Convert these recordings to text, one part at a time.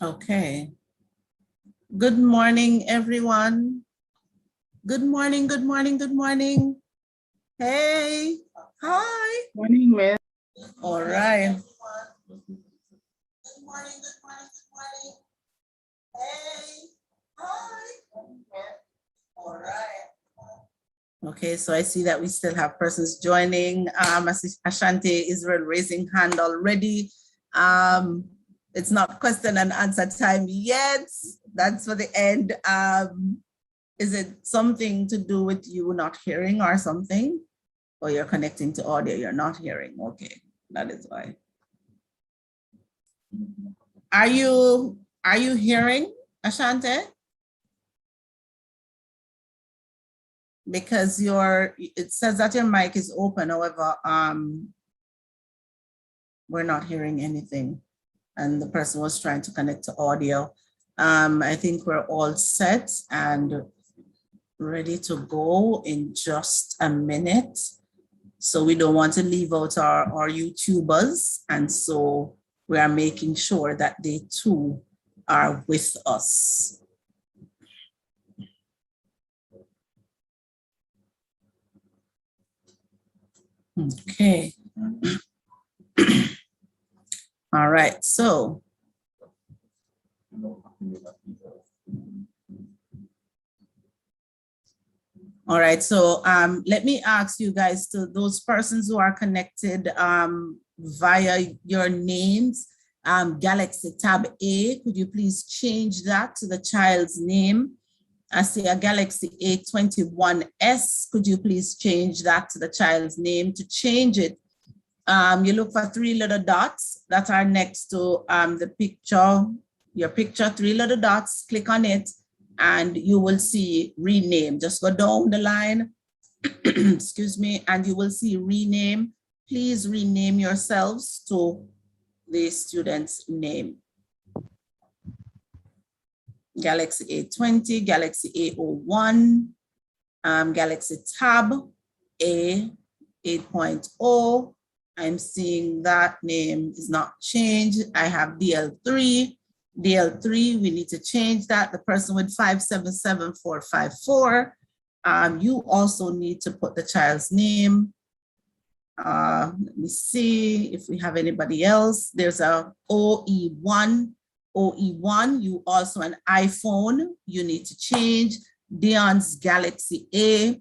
Okay. Good morning, everyone. Good morning, good morning, good morning. Hey, hi. Morning, Miss. All right. Good morning, good morning, good morning. Hey, hi. All right. Okay, so I see that we still have persons joining. Ashanti Israel raising hand already. It's not question and answer time yet. That's for the end. Is it something to do with you not hearing or something? Or you're connecting to audio, you're not hearing. Okay, that is why. Are you hearing, Ashanti? Because it says that your mic is open, however, we're not hearing anything. And the person was trying to connect to audio. I think we're all set and ready to go in just a minute. So we don't want to leave out our YouTubers. And so we are making sure that they too are with us. Okay. All right, so. All right, so let me ask you guys, to those persons who are connected via your names, Galaxy Tab A, could you please change that to the child's name? I see a Galaxy A21S, could you please change that to the child's name? To change it, you look for 3 little dots that are next to the picture, your picture, 3 little dots, click on it, and you will see rename. Just go down the line, excuse me, and you will see rename. Please rename yourselves to the student's name. Galaxy A20, Galaxy A01, Galaxy Tab A 8.0. I'm seeing that name is not changed. I have DL3. DL3, we need to change that. The person with 577454. You also need to put the child's name. Let me see if we have anybody else. There's a OE1. OE1, you also an iPhone. You need to change. Dion's Galaxy A.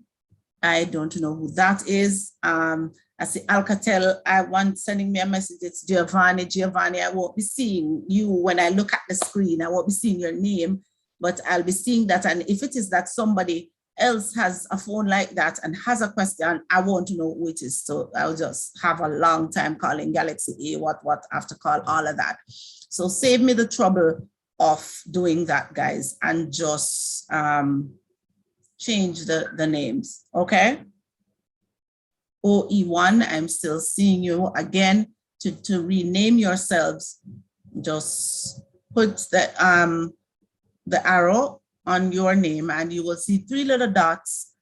I don't know who that is. I see Alcatel, sending me a message. It's Giovanni. Giovanni, I won't be seeing you when I look at the screen. I won't be seeing your name, but I'll be seeing that. And if it is that somebody else has a phone like that and has a question, I won't know who it is. So I'll just have a long time calling Galaxy A, what I have to call, all of that. So save me the trouble of doing that, guys, and just change the names, okay? OE1, I'm still seeing you again. To rename yourselves, just put the arrow on your name and you will see 3 little dots.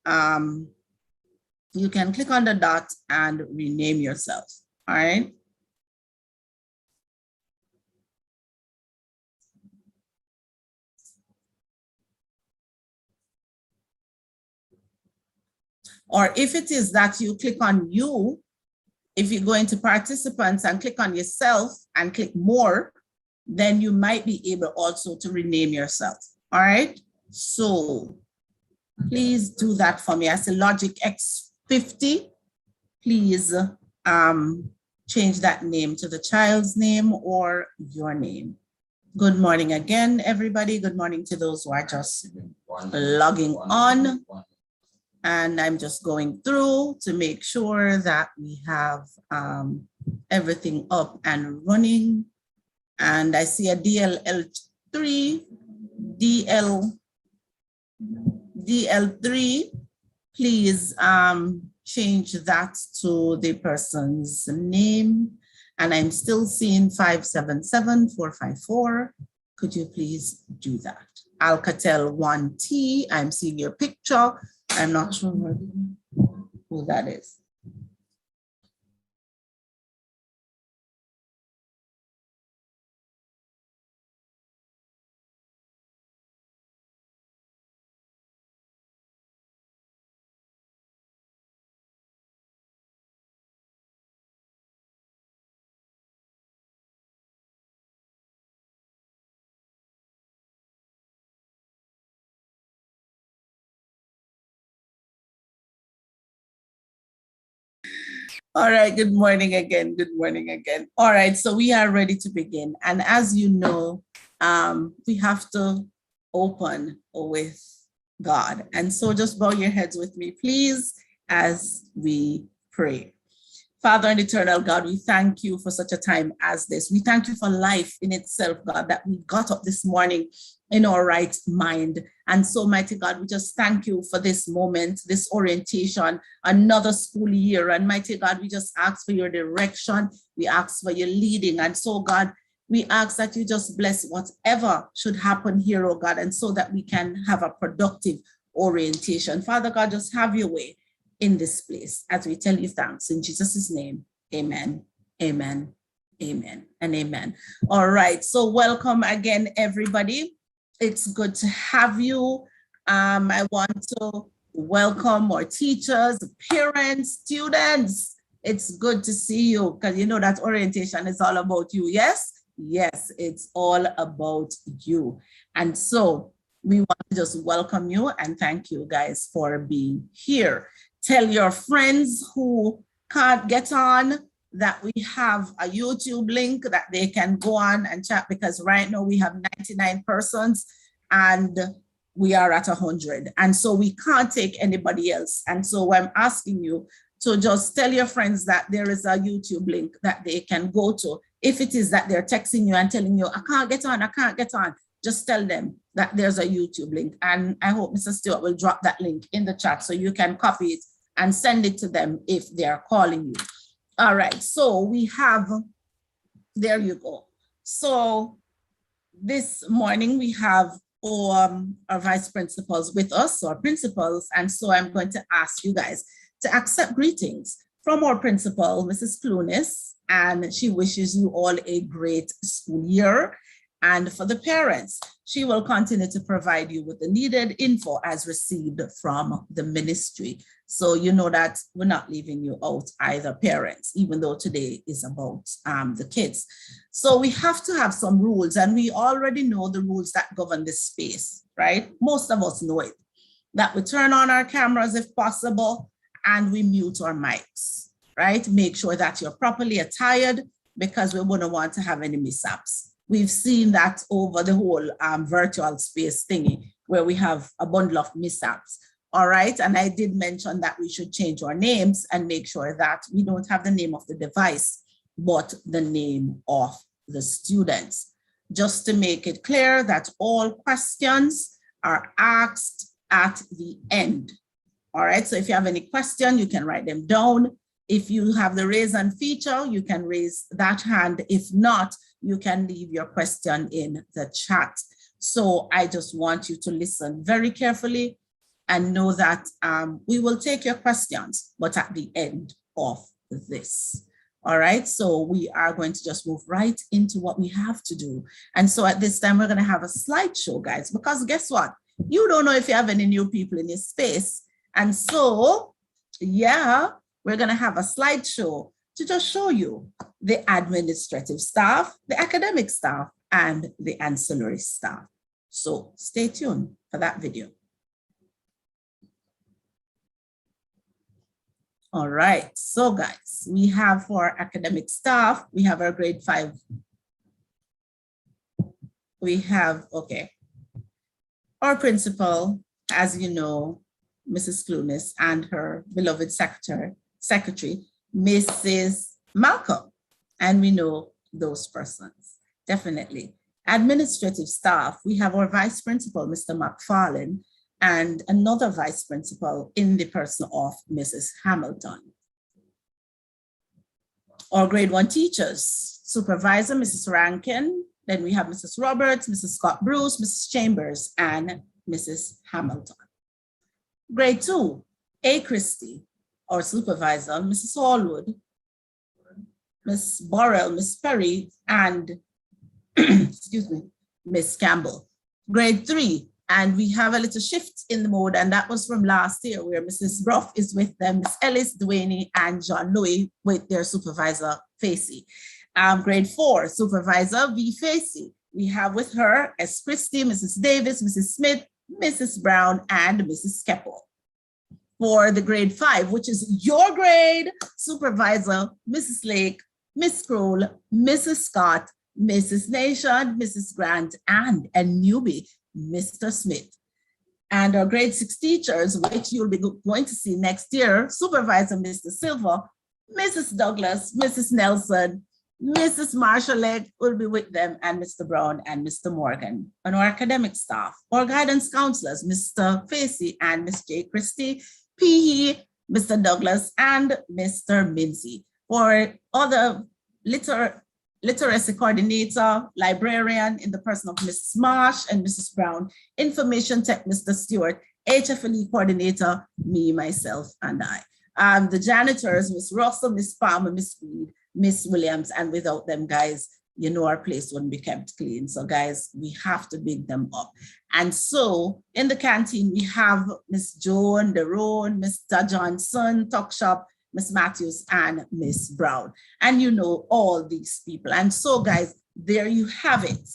You can click on the dot and rename yourself, all right? Or if it is that you click on you, if you go into participants and click on yourself and click more, then you might be able also to rename yourself. All right. So please do that for me. I say Logic X50. Please change that name to the child's name or your name. Good morning again, everybody. Good morning to those who are just logging on. And I'm just going through to make sure that we have everything up and running. And I see a DL3, DL3, please change that to the person's name. And I'm still seeing 577454. Could you please do that? Alcatel 1T, I'm seeing your picture. I'm not sure who that is. All right, good morning again. Good morning again. All right, so we are ready to begin. And as you know, we have to open with God. And so just bow your heads with me, please, as we pray. Father and eternal God, we thank you for such a time as this. We thank you for life in itself, God, that we got up this morning in our right mind. And so, mighty God, we just thank you for this moment, this orientation, another school year. And mighty God, we just ask for your direction. We ask for your leading. And so, God, we ask that you just bless whatever should happen here, oh God, and so that we can have a productive orientation. Father God, just have your way in this place as we tell you thanks in Jesus' name. Amen, amen, amen, and amen. All right, so welcome again, everybody. It's good to have you. I want to welcome our teachers, parents, students. It's good to see you because you know that orientation is all about you. Yes, yes, it's all about you. And so we want to just welcome you and thank you guys for being here. Tell your friends who can't get on that we have a YouTube link that they can go on and chat, because right now we have 99 persons and we are at 100. And so we can't take anybody else. And so I'm asking you to just tell your friends that there is a YouTube link that they can go to. If it is that they're texting you and telling you, I can't get on, just tell them that there's a YouTube link. And I hope Mr. Stewart will drop that link in the chat so you can copy it and send it to them if they're calling you. All right, so we have, there you go. So this morning we have our vice principals with us, our principals, and so I'm going to ask you guys to accept greetings from our principal, Mrs. Clunis, and she wishes you all a great school year. And for the parents, she will continue to provide you with the needed info as received from the ministry. So you know that we're not leaving you out either, parents, even though today is about the kids. So we have to have some rules, and we already know the rules that govern this space, right? Most of us know it, that we turn on our cameras if possible, and we mute our mics, right? Make sure that you're properly attired because we wouldn't want to have any mishaps. We've seen that over the whole virtual space thingy where we have a bundle of mishaps. All right, and I did mention that we should change our names and make sure that we don't have the name of the device, but the name of the students. Just to make it clear that all questions are asked at the end. All right, so if you have any question, you can write them down. If you have the raise hand feature, you can raise that hand. If not, you can leave your question in the chat. So I just want you to listen very carefully and know that we will take your questions, but at the end of this. All right, so we are going to just move right into what we have to do. And so at this time, we're going to have a slideshow, guys, because guess what? You don't know if you have any new people in your space. And so, yeah, we're going to have a slideshow to just show you the administrative staff, the academic staff, and the ancillary staff. So stay tuned for that video. All right, so guys, we have for academic staff, we have our grade 5. We have, okay, our principal, as you know, Mrs. Clunis, and her beloved secretary, Mrs. Malcolm, and we know those persons, definitely. Administrative staff, we have our vice principal, Mr. McFarlane, and another vice principal in the person of Mrs. Hamilton. Our grade 1 teachers, supervisor, Mrs. Rankin, then we have Mrs. Roberts, Mrs. Scott Bruce, Mrs. Chambers, and Mrs. Hamilton. Grade 2, A. Christie, our supervisor, Mrs. Hallwood, Miss Borrell, Miss Perry, and excuse me, Miss Campbell. Grade 3, and we have a little shift in the mode, and that was from last year where Mrs. Ruff is with them, Miss Ellis, Duaney, and John Louis with their supervisor, Facey. Grade 4, supervisor V. Facey. We have with her S. Christie, Mrs. Davis, Mrs. Smith, Mrs. Brown, and Mrs. Keppel. for the grade 5, which is your grade, Supervisor, Mrs. Lake, Miss Kroll, Mrs. Scott, Mrs. Nation, Mrs. Grant, and a newbie, Mr. Smith. And our grade 6 teachers, which you'll be going to see next year, Supervisor Mr. Silver, Mrs. Douglas, Mrs. Nelson, Mrs. Marshall will be with them, and Mr. Brown and Mr. Morgan. And our academic staff, our guidance counselors, Mr. Facey and Ms. J. Christie, PE, Mr. Douglas, and Mr. Mincy. For other literacy coordinator, librarian in the person of Mrs. Marsh and Mrs. Brown, information tech, Mr. Stewart, HFLE coordinator, me, myself, and I. The janitors, Miss Russell, Miss Palmer, Miss Reed, Miss Williams, and without them, guys, you know our place wouldn't be kept clean. So guys, we have to big them up. And so in the canteen, we have Miss Joan, Deron, Mr. Johnson, Tuck Shop, Miss Matthews, and Miss Brown. And you know all these people. And so guys, there you have it.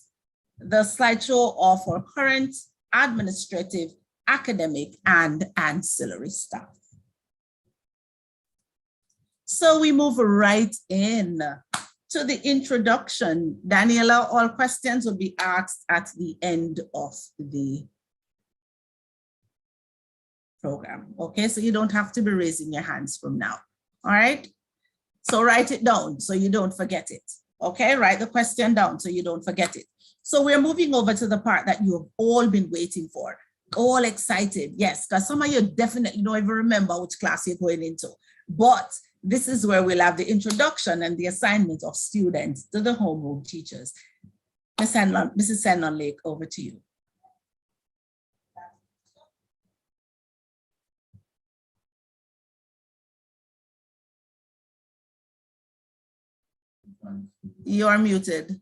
The slideshow of our current administrative, academic, and ancillary staff. So we move right in to the introduction. Daniela, all questions will be asked at the end of the program. Okay, so you don't have to be raising your hands from now. All right, so write it down so you don't forget it. Okay, write the question down so you don't forget it. So we're moving over to the part that you have all been waiting for, all excited. Yes, because some of you definitely don't even remember which class you're going into, but this is where we'll have the introduction and the assignment of students to the homeroom teachers. Mrs. Sandlon Lake, over to you. You are muted.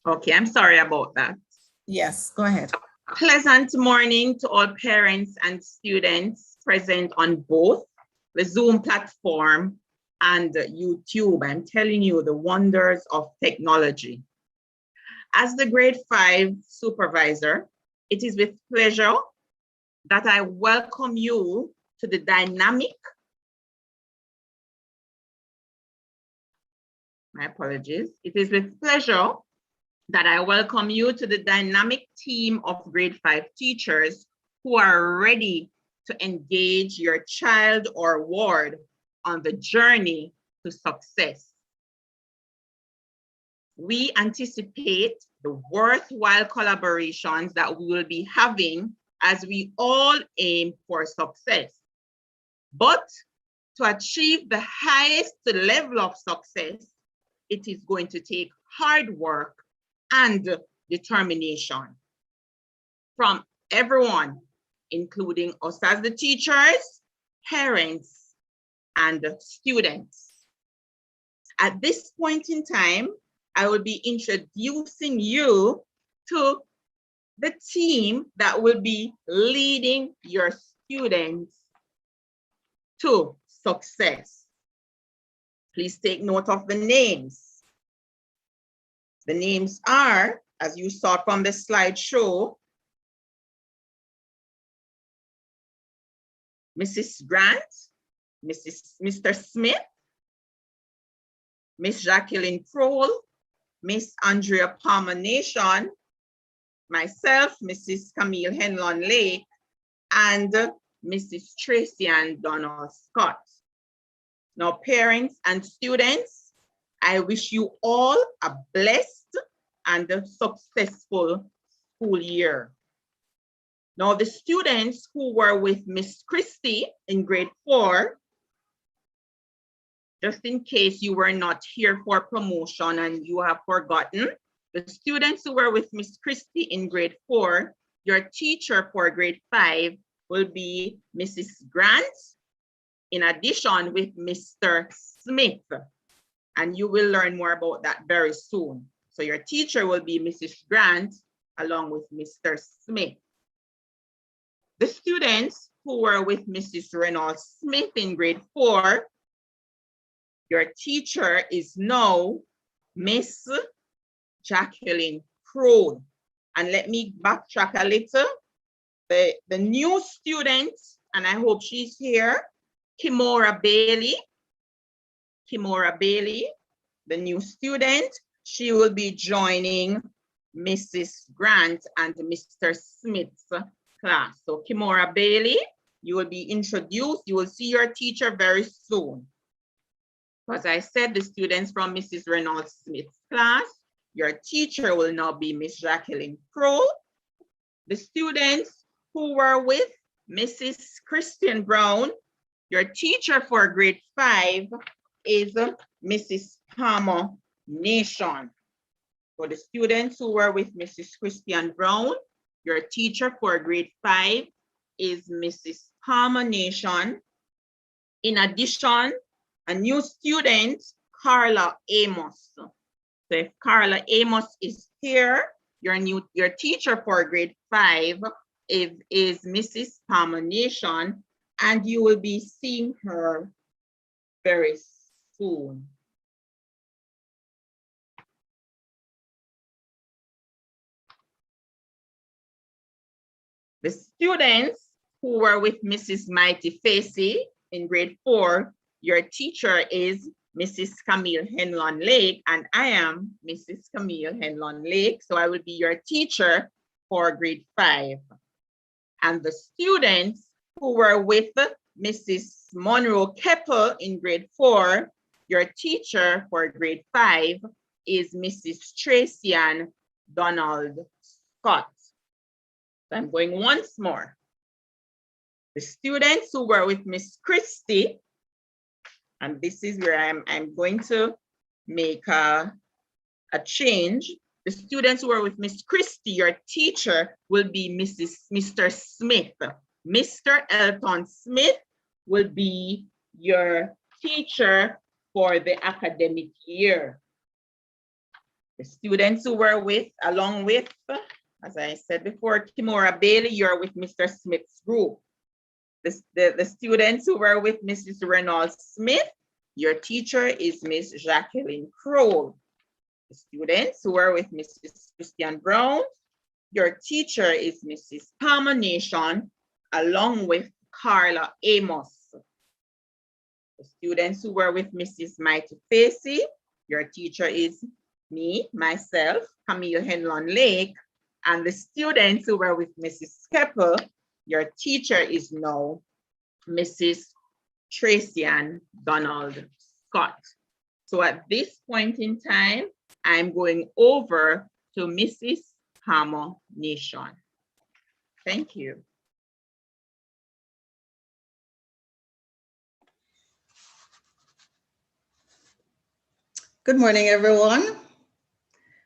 Okay, I'm sorry about that. Yes, go ahead. Pleasant morning to all parents and students present on both the Zoom platform and YouTube. I'm telling you the wonders of technology. As the grade 5 supervisor, it is with pleasure that I welcome you to the dynamic, my apologies. It is with pleasure that I welcome you to the dynamic team of grade 5 teachers who are ready to engage your child or ward on the journey to success. We anticipate the worthwhile collaborations that we will be having as we all aim for success. But to achieve the highest level of success, it is going to take hard work and determination from everyone, including us as the teachers, parents, and students. At this point in time, I will be introducing you to the team that will be leading your students to success. Please take note of the names. The names are, as you saw from the slideshow, Mrs. Grant, Mr. Smith, Miss Jacqueline Kroll, Miss Andrea Palmer Nation, myself, Mrs. Camille Henlon Lake, and Mrs. Tracy Ann Donald Scott. Now, parents and students, I wish you all a blessed and a successful school year. Now, the students who were with Miss Christie in grade 4, just in case you were not here for promotion and you have forgotten, the students who were with Miss Christie in grade 4, your teacher for grade 5 will be Mrs. Grant, in addition with Mr. Smith. And you will learn more about that very soon. So your teacher will be Mrs. Grant along with Mr. Smith. The students who were with Mrs. Reynolds Smith in grade 4, your teacher is now Miss Jacqueline Kroll. And let me backtrack a little. The new student, and I hope she's here, Kimora Bailey. Kimora Bailey, the new student, she will be joining Mrs. Grant and Mr. Smith's class. So Kimora Bailey, you will be introduced. You will see your teacher very soon. As I said, the students from Mrs. Reynolds Smith's class, your teacher will now be Miss Jacqueline Kroll. The students who were with Mrs. Christian Brown, your teacher for grade 5 is Mrs. Palmer Nation. For the students who were with Mrs. Christian Brown, your teacher for grade 5 is Mrs. Palmer Nation. In addition, a new student, Carla Amos. So if Carla Amos is here, your teacher for grade 5 is Mrs. Palmer Nation, and you will be seeing her very soon. The students who were with Mrs. Mighty Facey in grade 4, your teacher is Mrs. Camille Henlon Lake, and I am Mrs. Camille Henlon Lake, so I will be your teacher for grade 5. And the students who were with Mrs. Monroe Keppel in grade 4, your teacher for grade 5 is Mrs. Tracy Ann Donald Scott. I'm going once more. The students who were with Miss Christie, and this is where I'm going to make a change. The students who are with Miss Christie, your teacher will be Mr. Smith. Mr. Elton Smith will be your teacher for the academic year. The students who were with, along with, as I said before, Kimora Bailey, you're with Mr. Smith's group. The students who were with Mrs. Reynolds Smith, your teacher is Miss Jacqueline Kroll. The students who were with Mrs. Christian Brown, your teacher is Mrs. Palmer Nation, along with Carla Amos. The students who were with Mrs. Mighty Facey, your teacher is me, myself, Camille Henlon Lake, and the students who were with Mrs. Keppel, your teacher is now Mrs. Tracy Ann Donald Scott. So at this point in time, I'm going over to Mrs. Palmer Nation. Thank you. Good morning, everyone.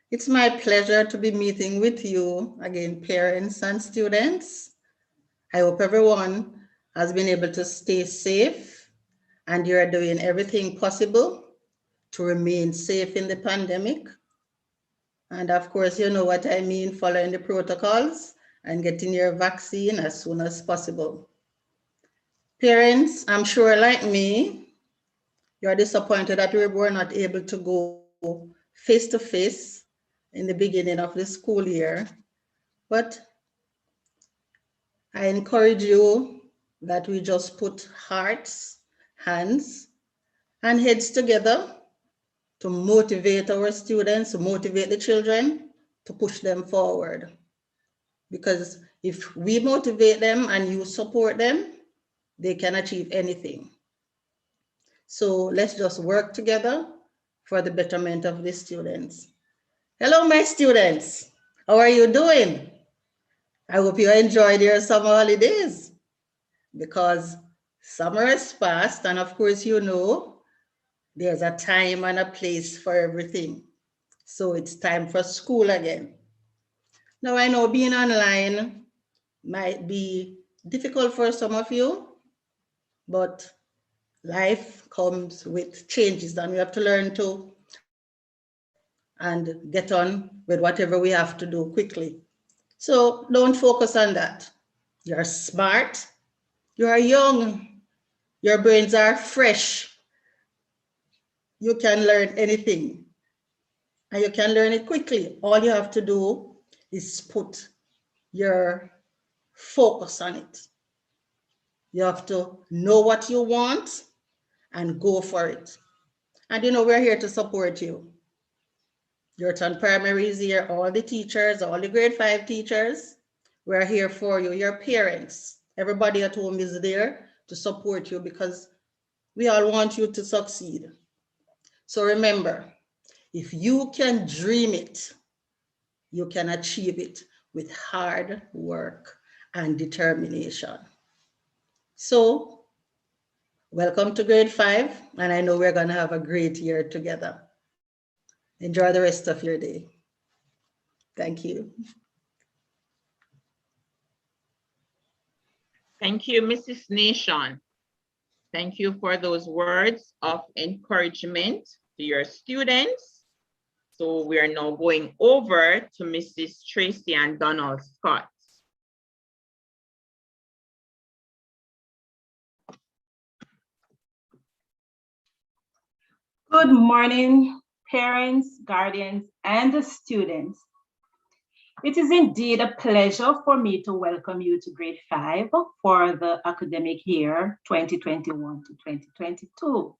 It's my pleasure to be meeting with you again, parents and students. I hope everyone has been able to stay safe and you're doing everything possible to remain safe in the pandemic. And of course, you know what I mean, following the protocols and getting your vaccine as soon as possible. Parents, I'm sure like me, you're disappointed that we were not able to go face-to-face in the beginning of the school year, but I encourage you that we just put hearts, hands, and heads together to motivate our students, to motivate the children, to push them forward. Because if we motivate them and you support them, they can achieve anything. So let's just work together for the betterment of the students. Hello, my students. How are you doing? I hope you enjoyed your summer holidays, because summer is past, and of course, you know, there's a time and a place for everything. So it's time for school again. Now, I know being online might be difficult for some of you, but life comes with changes and we have to learn to adapt and get on with whatever we have to do quickly. So don't focus on that. You're smart, you are young, your brains are fresh. You can learn anything and you can learn it quickly. All you have to do is put your focus on it. You have to know what you want and go for it. And you know, we're here to support you. Ewarton Primary is here, all the teachers, all the grade 5 teachers, we're here for you. Your parents, everybody at home is there to support you because we all want you to succeed. So remember, if you can dream it, you can achieve it with hard work and determination. So welcome to grade 5, and I know we're going to have a great year together. Enjoy the rest of your day. Thank you. Thank you, Mrs. Nation. Thank you for those words of encouragement to your students. So we are now going over to Mrs. Tracy and Donald Scott. Good morning, parents, guardians, and the students. It is indeed a pleasure for me to welcome you to grade 5 for the academic year 2021 to 2022.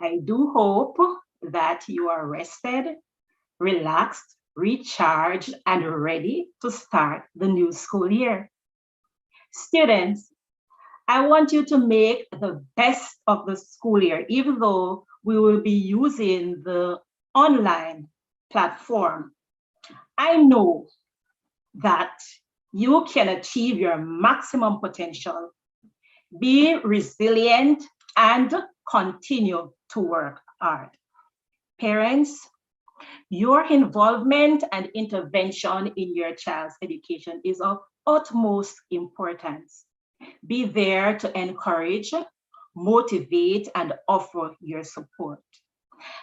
I do hope that you are rested, relaxed, recharged, and ready to start the new school year. Students, I want you to make the best of the school year, even though we will be using the online platform. I know that you can achieve your maximum potential, be resilient, and continue to work hard. Parents, your involvement and intervention in your child's education is of utmost importance. Be there to encourage, motivate, and offer your support.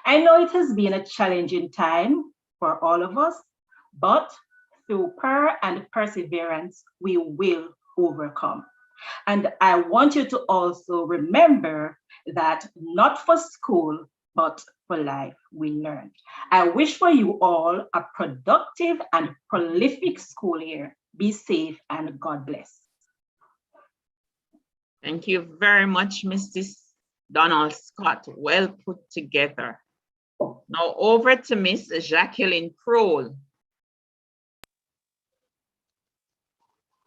I know it has been a challenging time for all of us, but through prayer and perseverance, we will overcome. And I want you to also remember that not for school, but for life, we learn. I wish for you all a productive and prolific school year. Be safe and God bless. Thank you very much, Mrs. Donald Scott. Well put together. Now over to Miss Jacqueline Prohl.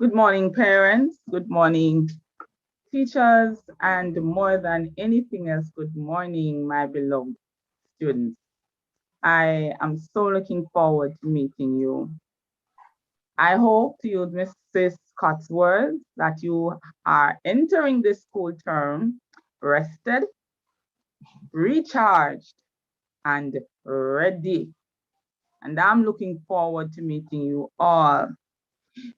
Good morning, parents. Good morning, teachers, and more than anything else, good morning, my beloved students. I am so looking forward to meeting you. I hope, to use Mrs. Scott's words, that you are entering this school term rested, recharged, and ready. And I'm looking forward to meeting you all.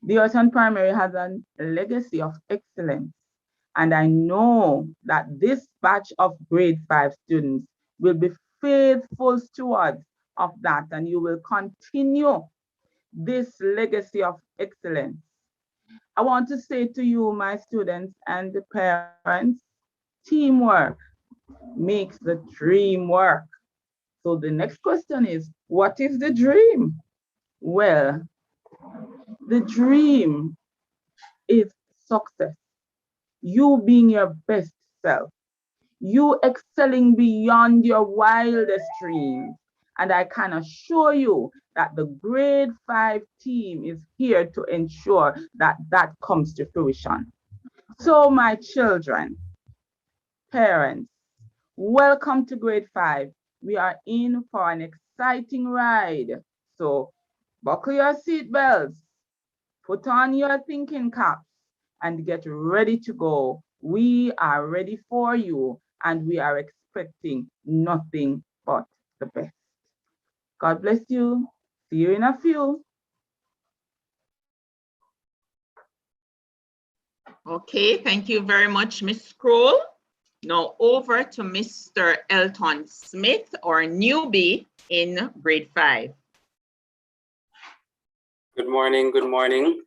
The Ewarton Primary has a legacy of excellence, and I know that this batch of grade 5 students will be faithful stewards of that, and you will continue this legacy of excellence. I want to say to you, my students and the parents, teamwork makes the dream work. So the next question is, what is the dream? Well, the dream is success. You being your best self. You excelling beyond your wildest dreams. And I can assure you that the grade 5 team is here to ensure that that comes to fruition. So my children, parents, welcome to grade 5. We are in for an exciting ride. So buckle your seatbelts, put on your thinking caps, and get ready to go. We are ready for you, and we are expecting nothing but the best. God bless you. See you in a few. Okay, thank you very much, Ms. Kroll. Now over to Mr. Elton Smith, our newbie in grade 5. Good morning, good morning.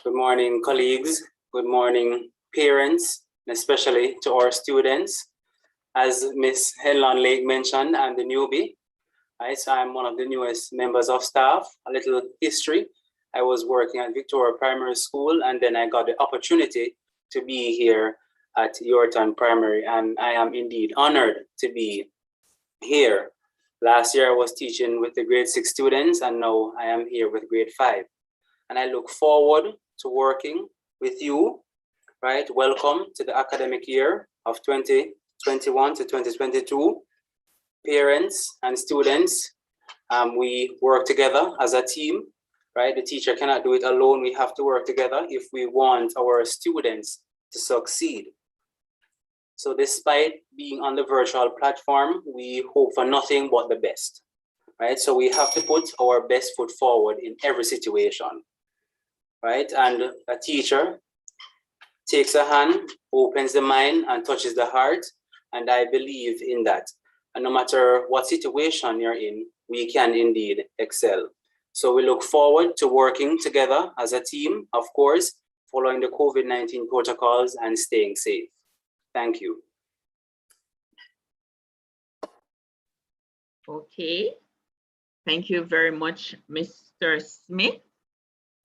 Good morning, colleagues. Good morning, parents, and especially to our students. As Ms. Helen Lake mentioned, I'm the newbie. Right, so I'm one of the newest members of staff. A little history. I was working at Victoria Primary School, and then I got the opportunity to be here at Ewarton Primary, and I am indeed honored to be here. Last year I was teaching with the grade 6 students, and now I am here with grade 5. And I look forward to working with you, right? Welcome to the academic year of 2021 to 2022. Parents and students, we work together as a team, right? The teacher cannot do it alone. We have to work together if we want our students to succeed. So despite being on the virtual platform, we hope for nothing but the best, right? So we have to put our best foot forward in every situation, right? And a teacher takes a hand, opens the mind, and touches the heart. And I believe in that. And no matter what situation you're in, we can indeed excel. So we look forward to working together as a team, of course, following the COVID-19 protocols and staying safe. Thank you. Okay. Thank you very much, Mr. Smith.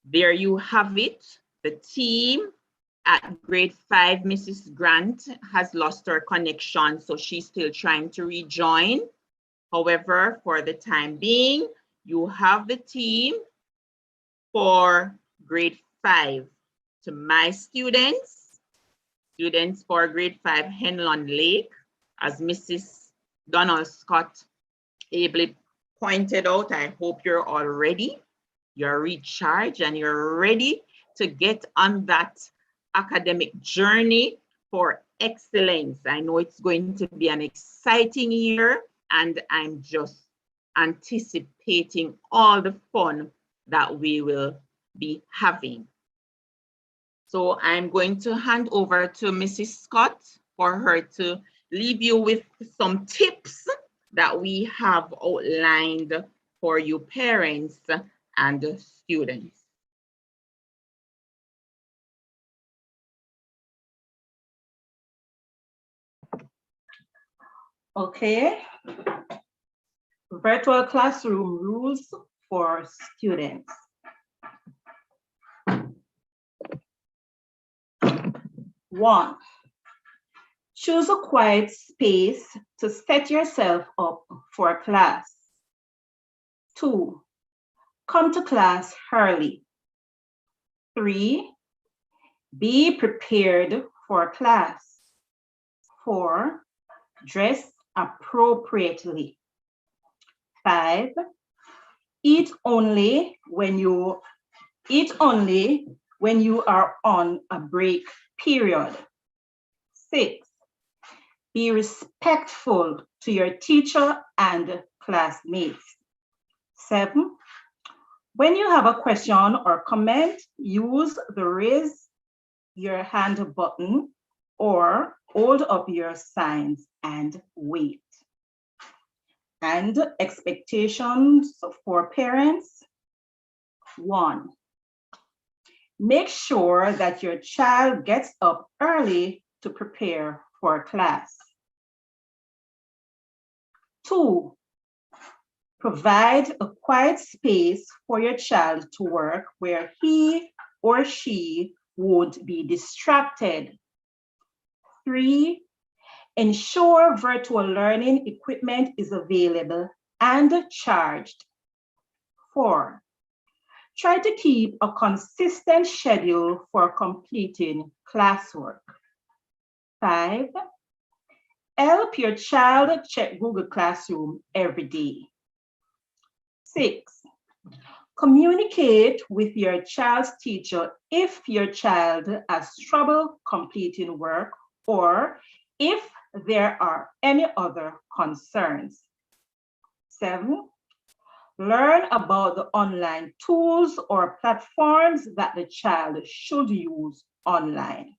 There you have it. The team at grade 5, Mrs. Grant has lost her connection, so she's still trying to rejoin. However, for the time being, you have the team for grade 5. To my students for grade 5, Henlon Lake, as Mrs. Donald Scott ably pointed out, I hope you're all ready. You're recharged and you're ready to get on that academic journey for excellence. I know it's going to be an exciting year, and I'm just anticipating all the fun that we will be having. So I'm going to hand over to Mrs. Scott for her to leave you with some tips that we have outlined for you parents and students. Okay. Virtual classroom rules for students. 1, choose a quiet space to set yourself up for class. 2, come to class early. 3, be prepared for class. 4, dress appropriately. 5, eat only when you are on a break period. 6, be respectful to your teacher and classmates. 7, when you have a question or comment, use the raise your hand button or hold up your signs and wait. And expectations for parents. 1, make sure that your child gets up early to prepare for class. 2, provide a quiet space for your child to work where he or she won't be distracted. 3, ensure virtual learning equipment is available and charged. 4, try to keep a consistent schedule for completing classwork. 5, help your child check Google Classroom every day. 6, communicate with your child's teacher if your child has trouble completing work or if there are any other concerns. 7, learn about the online tools or platforms that the child should use online.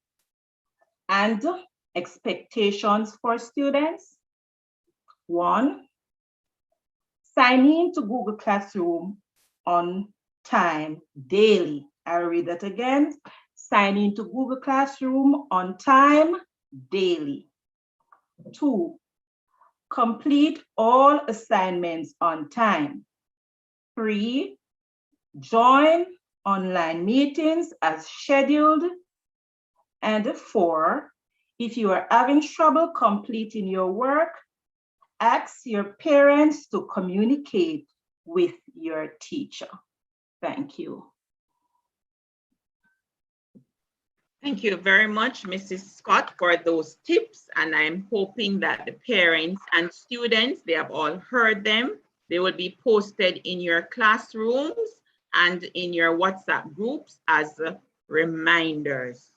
And expectations for students. 1, sign in to Google Classroom on time daily. I'll read that again. Sign in to Google Classroom on time daily. 2, Complete all assignments on time. 3, join online meetings as scheduled. And 4, if you are having trouble completing your work, ask your parents to communicate with your teacher. Thank you. Thank you very much, Mrs. Scott, for those tips. And I'm hoping that the parents and students, they have all heard them. They will be posted in your classrooms and in your WhatsApp groups as reminders.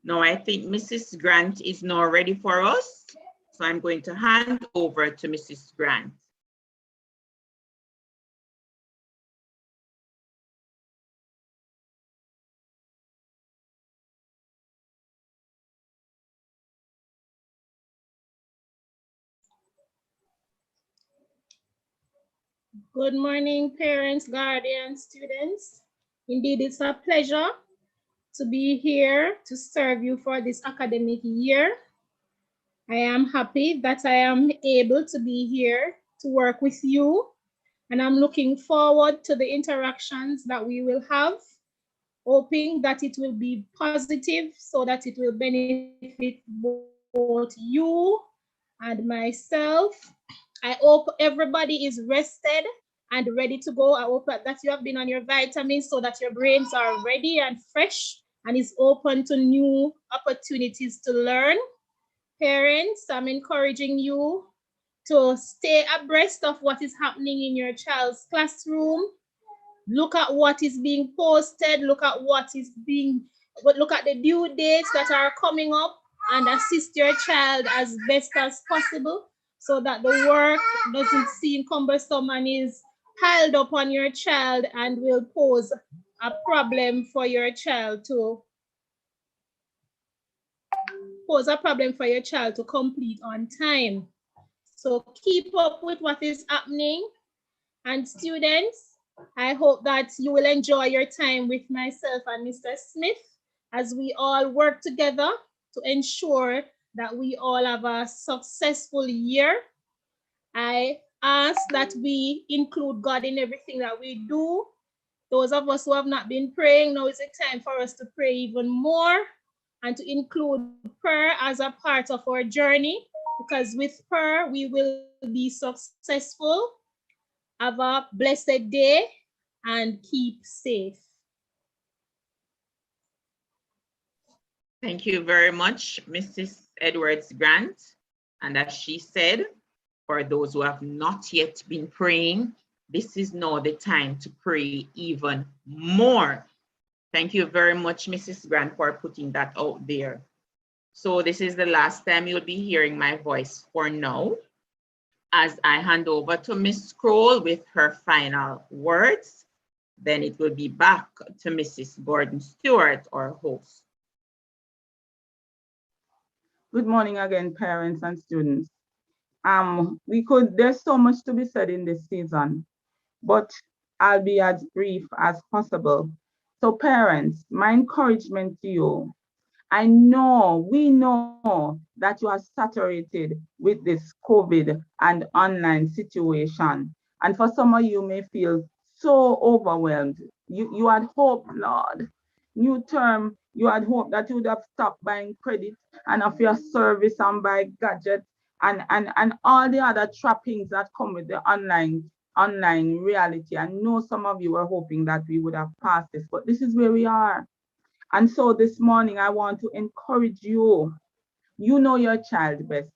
Now, I think Mrs. Grant is now ready for us. So I'm going to hand over to Mrs. Grant. Good morning, parents, guardians, students. Indeed, it's a pleasure to be here to serve you for this academic year. I am happy that I am able to be here to work with you, and I'm looking forward to the interactions that we will have, hoping that it will be positive so that it will benefit both you and myself. I hope everybody is rested and ready to go. I hope that you have been on your vitamins so that your brains are ready and fresh and is open to new opportunities to learn. Parents, I'm encouraging you to stay abreast of what is happening in your child's classroom. Look at what is being posted, look at the due dates that are coming up and assist your child as best as possible so that the work doesn't seem cumbersome and is piled up on your child and will pose a problem for your child to complete on time. So keep up with what is happening. And students, I hope that you will enjoy your time with myself and Mr. Smith as we all work together to ensure that we all have a successful year. I ask that we include God in everything that we do. Those of us who have not been praying, now is the time for us to pray even more and to include prayer as a part of our journey, because with prayer, we will be successful. Have a blessed day and keep safe. Thank you very much, Mrs. Edwards Grant. And as she said, for those who have not yet been praying, this is now the time to pray even more. Thank you very much, Mrs. Grant, for putting that out there. So this is the last time you'll be hearing my voice for now, as I hand over to Ms. Kroll with her final words. Then it will be back to Mrs. Gordon-Stewart, our host. Good morning again, parents and students. There's so much to be said in this season, but I'll be as brief as possible. So parents, my encouragement to you, we know that you are saturated with this COVID and online situation. And for some of you may feel so overwhelmed. You had hoped, Lord, new term, you had hoped that you would have stopped buying credit and of your service and buy gadgets and all the other trappings that come with the online reality. I know some of you were hoping that we would have passed this, but this is where we are. And so this morning, I want to encourage you. You know your child best.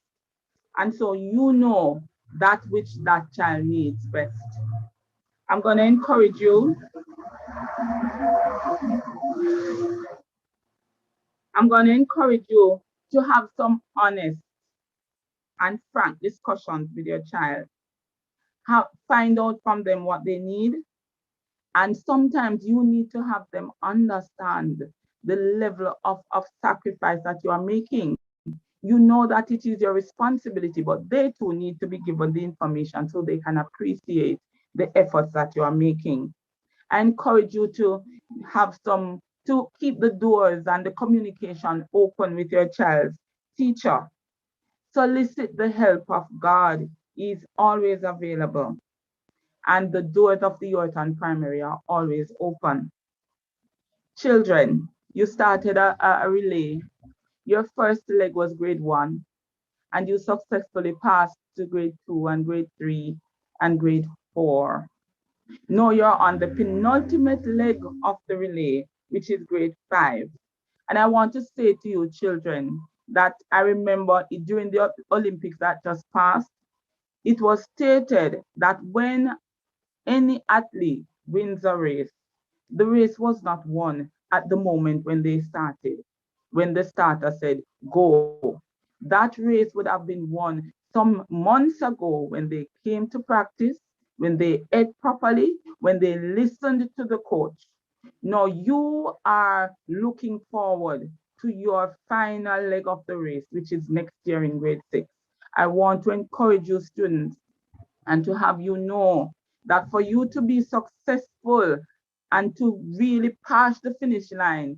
And so you know that which that child needs best. I'm going to encourage you. I'm going to encourage you to have some honest and frank discussions with your child. Find out from them what they need. And sometimes you need to have them understand the level of sacrifice that you are making. You know that it is your responsibility, but they too need to be given the information so they can appreciate the efforts that you are making. I encourage you to keep the doors and the communication open with your child's teacher Solicit the help of God. He is always available. And the doors of the Ewarton Primary are always open. Children, you started a relay. Your first leg was grade 1, and you successfully passed to grade 2 and grade 3 and grade 4. Now you're on the penultimate leg of the relay, which is grade 5. And I want to say to you, children, that I remember during the Olympics that just passed, it was stated that when any athlete wins a race, the race was not won at the moment when they started, when the starter said, go. That race would have been won some months ago when they came to practice, when they ate properly, when they listened to the coach. Now you are looking forward to your final leg of the race, which is next year in grade 6. I want to encourage you students and to have you know that for you to be successful and to really pass the finish line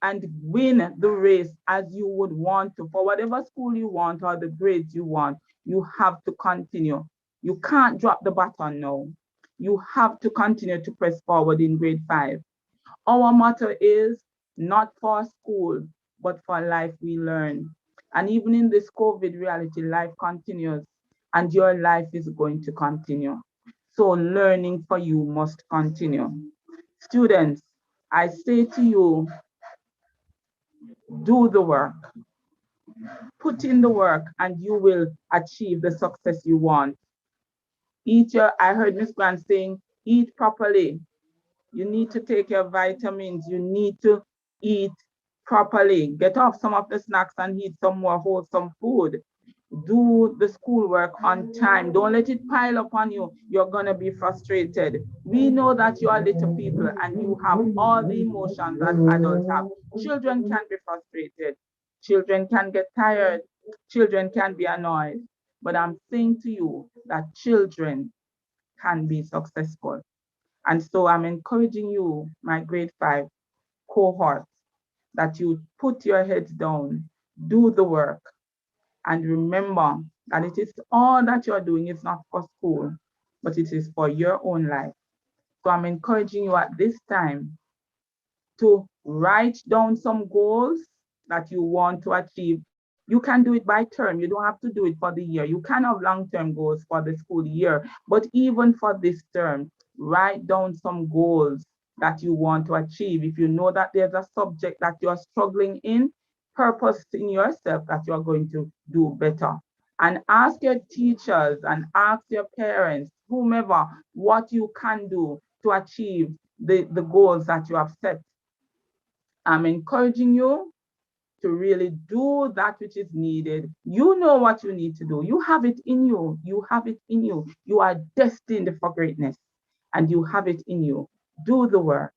and win the race as you would want to, for whatever school you want or the grades you want, you have to continue. You can't drop the baton now. You have to continue to press forward in grade 5. Our motto is not for school, but for life we learn. And even in this COVID reality, life continues and your life is going to continue. So learning for you must continue. Students, I say to you, do the work. Put in the work and you will achieve the success you want. I heard Ms. Grant saying, eat properly. You need to take your vitamins. You need to eat properly. Get off some of the snacks and eat some more wholesome food. Do the schoolwork on time. Don't let it pile up on you. You're gonna be frustrated. We know that you are little people and you have all the emotions that adults have. Children can be frustrated. Children can get tired. Children can be annoyed. But I'm saying to you that children can be successful. And so I'm encouraging you, my grade 5 cohort, that you put your heads down, do the work, and remember that it is all that you're doing is not for school, but it is for your own life. So I'm encouraging you at this time to write down some goals that you want to achieve. You can do it by term. You don't have to do it for the year. You can have long-term goals for the school year, but even for this term, write down some goals that you want to achieve. If you know that there's a subject that you're struggling in, purpose in yourself that you're going to do better. And ask your teachers and ask your parents, whomever, what you can do to achieve the goals that you have set. I'm encouraging you to really do that which is needed. You know what you need to do. You have it in you. You have it in you. You are destined for greatness and you have it in you. Do the work.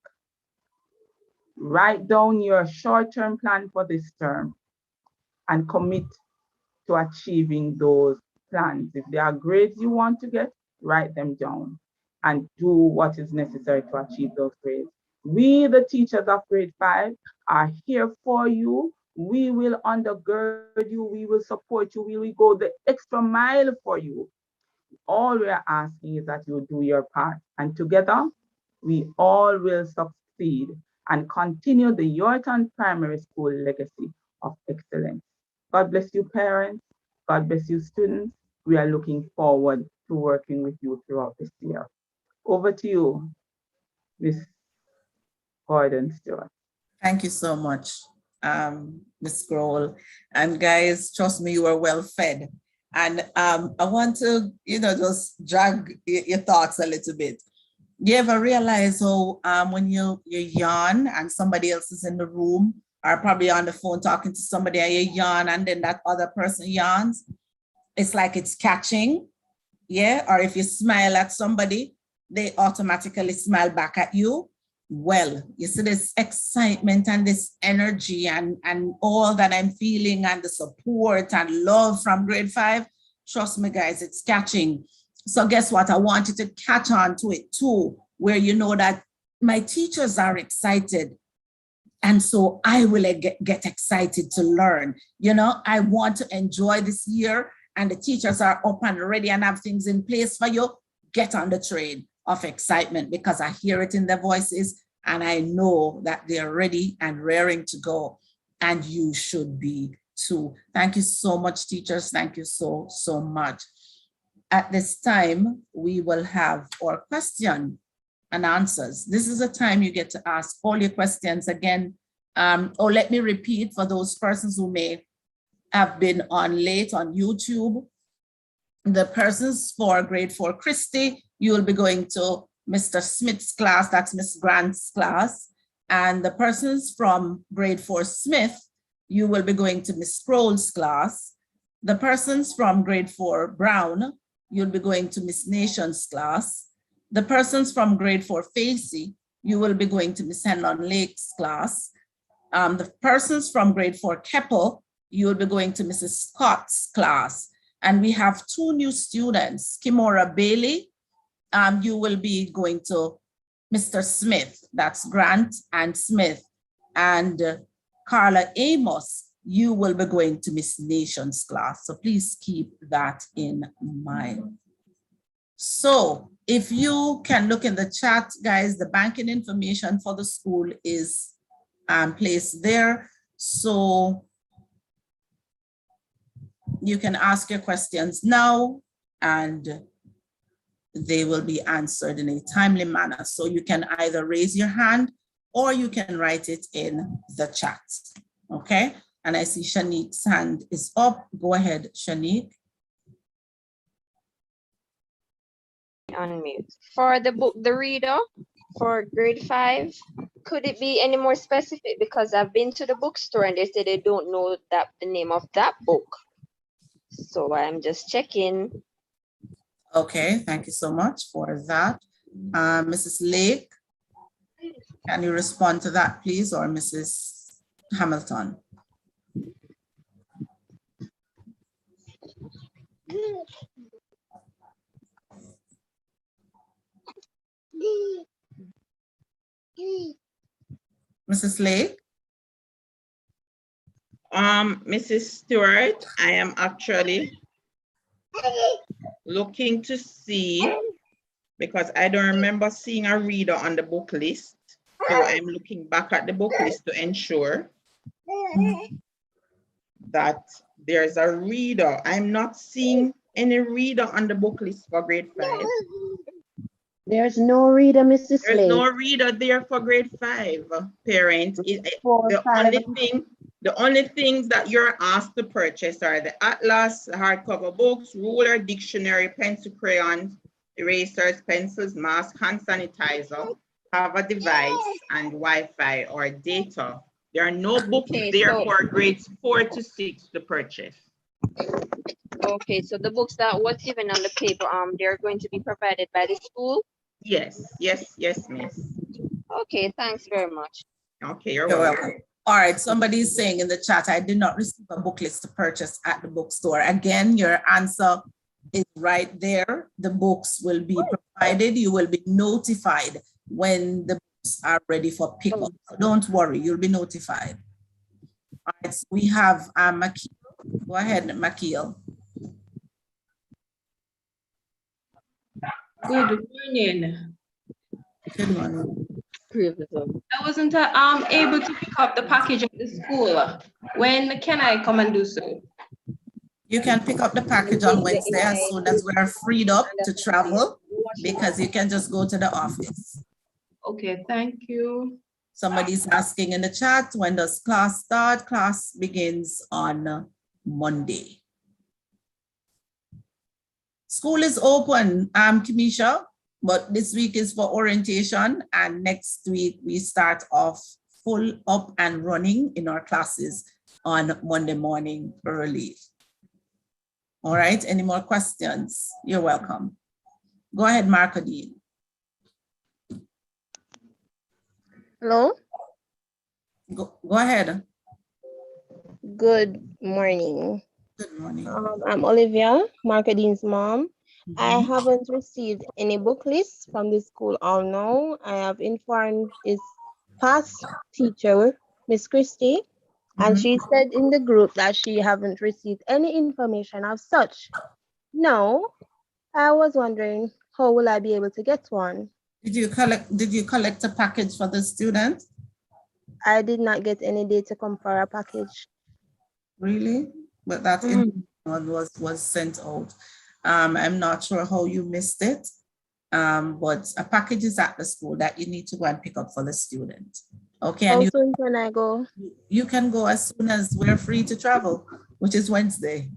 Write down your short-term plan for this term and commit to achieving those plans. If there are grades you want to get, write them down and do what is necessary to achieve those grades. We, the teachers of grade 5, are here for you. We will undergird you. We will support you. We will go the extra mile for you. All we are asking is that you do your part. And together, we all will succeed and continue the Ewarton Primary School legacy of excellence. God bless you, parents. God bless you, students. We are looking forward to working with you throughout this year. Over to you, Ms. Gordon Stewart. Thank you so much, Ms. Grohl. And guys, trust me, you are well fed. And I want to, just drag your thoughts a little bit. You ever realize how when you yawn and somebody else is in the room or probably on the phone talking to somebody and you yawn and then that other person yawns, it's like it's catching, yeah? Or if you smile at somebody, they automatically smile back at you. Well, you see this excitement and this energy and all that I'm feeling and the support and love from grade 5, trust me guys, it's catching. So guess what? I want you to catch on to it too, where you know that my teachers are excited And so I will get excited to learn. You know, I want to enjoy this year, and the teachers are up and ready and have things in place for you. Get on the train of excitement, because I hear it in their voices and I know that they're ready and raring to go, and you should be too. Thank you so much, teachers. Thank you so much. At this time, we will have our question and answers. This is a time you get to ask all your questions again. Or let me repeat for those persons who may have been on late on YouTube. The persons for grade 4 Christy, you will be going to Mr. Smith's class, that's Miss Grant's class. And the persons from grade 4 Smith, you will be going to Miss Scroll's class. The persons from grade 4 Brown, you'll be going to Miss Nation's class. The persons from grade 4 Facey, you will be going to Miss Henlon Lake's class. The persons from grade 4 Keppel, you will be going to Mrs. Scott's class. And we have 2 new students, Kimora Bailey, you will be going to Mr. Smith, that's Grant and Smith. And Carla Amos, you will be going to Miss Nation's class. So please keep that in mind. So if you can look in the chat, guys, the banking information for the school is placed there. So you can ask your questions now and they will be answered in a timely manner. So you can either raise your hand or you can write it in the chat, okay? And I see Shanique's hand is up. Go ahead, Shanique. Unmute. For the book, The Reader, for grade 5, could it be any more specific? Because I've been to the bookstore and they say they don't know that the name of that book. So I'm just checking. Okay, thank you so much for that. Mrs. Lake, can you respond to that, please, or Mrs. Hamilton? Mrs. Lake? Mrs. Stewart, I am actually looking to see, because I don't remember seeing a reader on the book list. So I'm looking back at the book list to ensure that there's a reader. I'm not seeing any reader on the book list for grade 5. There's no reader, Mrs. There's Lake. no reader there for grade 5, parents. The only things that you're asked to purchase are the atlas, hardcover books, ruler, dictionary, pencil, crayons, erasers, pencils, mask, hand sanitizer, have a device, and Wi-Fi or data. There are no books there for grades 4 to 6 to purchase. Okay, so the books that was given on the paper, they're going to be provided by the school? Yes, miss. Okay, thanks very much. Okay, you're welcome. All right, somebody's saying in the chat, I did not receive a book list to purchase at the bookstore. Again, your answer is right there. The books will be provided. You will be notified when the books are ready for pickup. So don't worry, you'll be notified. All right, so we have Makil. Go ahead, Makil. Good morning. Good morning. I wasn't able to pick up the package at the school. When can I come and do so? You can pick up the package on Wednesday as soon as we are freed up to travel, because you can just go to the office. Okay, thank you. Somebody's asking in the chat, when does class start? Class begins on Monday. School is open, Kamisha, but this week is for orientation, and next week we start off full up and running in our classes on Monday morning early. All right, any more questions? You're welcome. Go ahead, Marcadine. Hello? Go ahead. Good morning. Good morning. I'm Olivia, Marcadine's mom. I haven't received any book lists from the school all now. I have informed his past teacher Miss Christie, and Mhm. she said in the group that she haven't received any information of such. Now, I was wondering, how will I be able to get one? Did you collect a package for the student? I did not get any data come for a package. Really? But that one was sent out. I'm not sure how you missed it. But a package is at the school that you need to go and pick up for the student. Okay, and How soon can I go? you can go as soon as we're free to travel, which is Wednesday.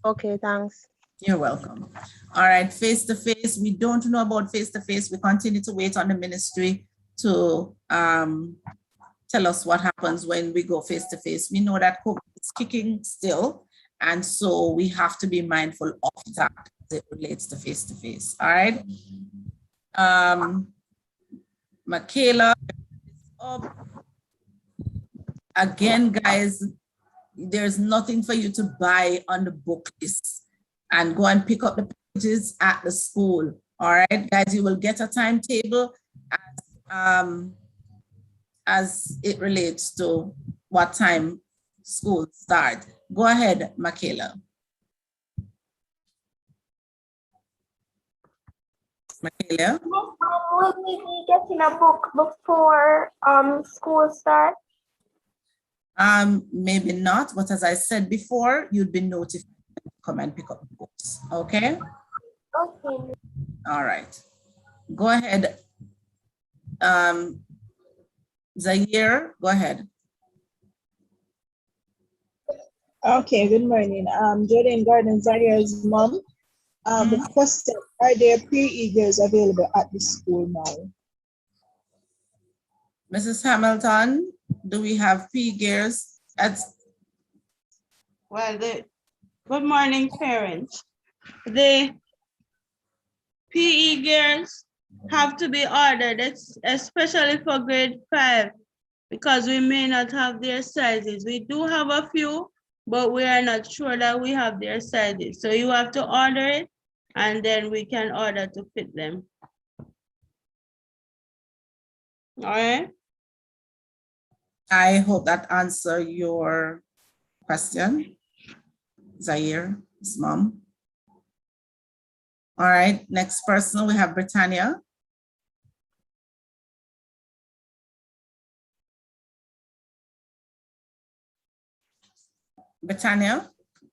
Okay, thanks. You're welcome. All right, face-to-face, we don't know about face-to-face. We continue to wait on the ministry to tell us what happens when we go face-to-face. We know that COVID is kicking still, and so we have to be mindful of that as it relates to face-to-face. All right. Michaela, again, guys, there's nothing for you to buy on the book list, and go and pick up the pages at the school. All right, guys, you will get a timetable as it relates to what time school starts. Go ahead, Michaela. Michaela? Will we be getting a book before school starts? Maybe not, but as I said before, you'd be notified to come and pick up the books, okay? Okay. All right. Go ahead. Zaire, go ahead. Okay, good morning. Jordan Garden, Zaire's mom. The question, are there PE girls available at the school now? Mrs. Hamilton, do we have PE girls at? Well, good morning, parents. The PE girls have to be ordered, especially for grade 5, because we may not have their sizes. We do have a few, but we are not sure that we have their sizes. So you have to order it, and then we can order to fit them. All right. I hope that answers your question, Zaire's mom. All right, next person, we have Britannia. Britannia?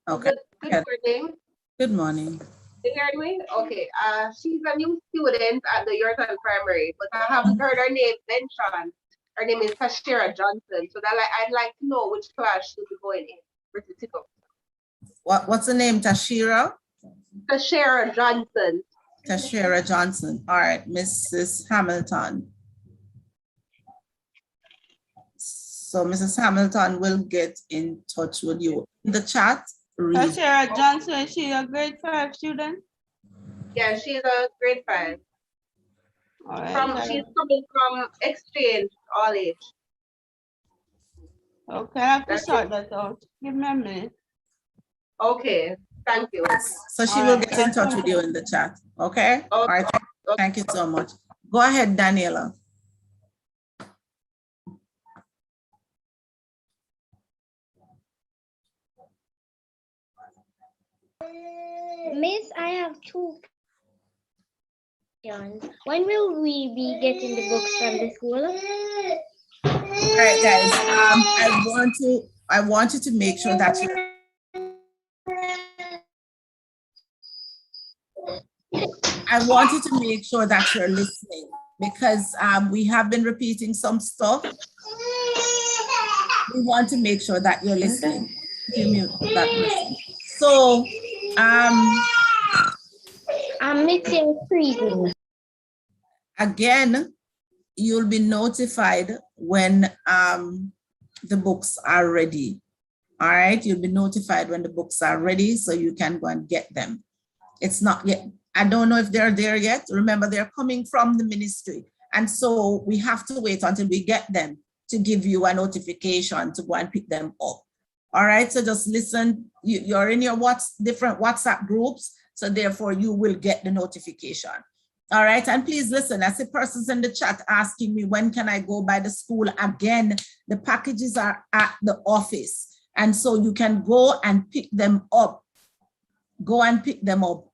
Okay. Good morning. Good morning. You heard me? Okay. She's a new student at the Ewarton Primary, but I haven't heard her name mentioned. Her name is Tashira Johnson. So that I'd like to know which class she'll be going in. What's the name? Tashira? Tashira Johnson. Tashira Johnson. All right, Mrs. Hamilton. So Mrs. Hamilton will get in touch with you. In the chat, Tashira Johnson, is she a grade 5 student? Yeah, she's a grade 5. All right. She's coming from exchange, all age. Okay, I have to sort that out. Give me a minute. Okay, thank you. So she will get in touch with you in the chat. Okay? All right. Thank you so much. Go ahead, Daniela. Miss, I have 2 questions. When will we be getting the books from the school? All right, guys. I want you to make sure that you're listening, because we have been repeating some stuff. We want to make sure that you're listening. Give me that person. So I'm missing reading. Again, you'll be notified when the books are ready. All right, you'll be notified when the books are ready, so you can go and get them. It's not yet, I don't know if they're there yet. Remember, they're coming from the ministry. And so we have to wait until we get them to give you a notification to go and pick them up. All right, so just listen. You're in your different WhatsApp groups, so therefore you will get the notification. All right, and please listen, I see persons in the chat asking me, when can I go by the school? Again, the packages are at the office. And so you can go and pick them up. Go and pick them up